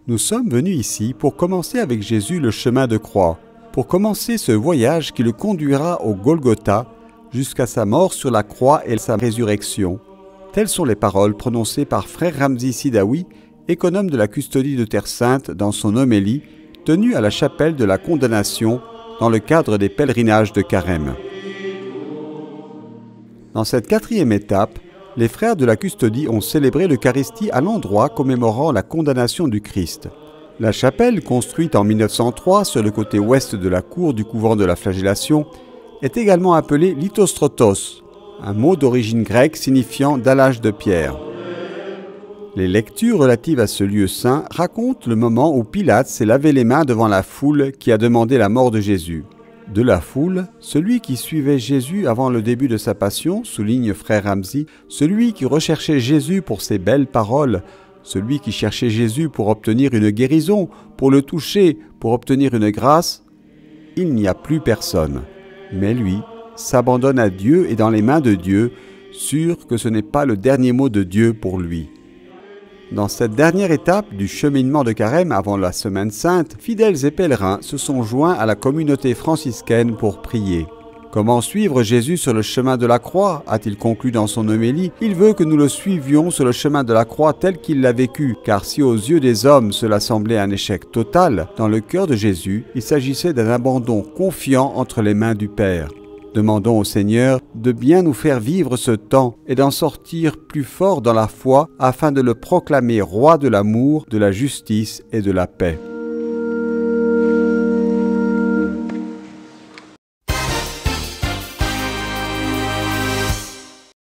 Nous sommes venus ici pour commencer avec Jésus le chemin de croix, pour commencer ce voyage qui le conduira au Golgotha jusqu'à sa mort sur la croix et sa résurrection. Telles sont les paroles prononcées par frère Ramzi Sidaoui, économe de la custodie de Terre Sainte, dans son homélie tenue à la chapelle de la Condamnation dans le cadre des pèlerinages de Carême. Dans cette quatrième étape, les frères de la custodie ont célébré l'Eucharistie à l'endroit commémorant la condamnation du Christ. La chapelle, construite en 1903 sur le côté ouest de la cour du couvent de la Flagellation, est également appelée lithostrotos, un mot d'origine grecque signifiant dallage de pierre. Les lectures relatives à ce lieu saint racontent le moment où Pilate s'est lavé les mains devant la foule qui a demandé la mort de Jésus. De la foule, celui qui suivait Jésus avant le début de sa passion, souligne frère Ramzi, celui qui recherchait Jésus pour ses belles paroles, celui qui cherchait Jésus pour obtenir une guérison, pour le toucher, pour obtenir une grâce, il n'y a plus personne. Mais lui s'abandonne à Dieu et dans les mains de Dieu, sûr que ce n'est pas le dernier mot de Dieu pour lui. Dans cette dernière étape du cheminement de Carême avant la Semaine Sainte, fidèles et pèlerins se sont joints à la communauté franciscaine pour prier. Comment suivre Jésus sur le chemin de la croix, a-t-il conclu dans son homélie. Il veut que nous le suivions sur le chemin de la croix tel qu'il l'a vécu, car si aux yeux des hommes cela semblait un échec total, dans le cœur de Jésus, il s'agissait d'un abandon confiant entre les mains du Père. Demandons au Seigneur de bien nous faire vivre ce temps et d'en sortir plus fort dans la foi afin de le proclamer roi de l'amour, de la justice et de la paix.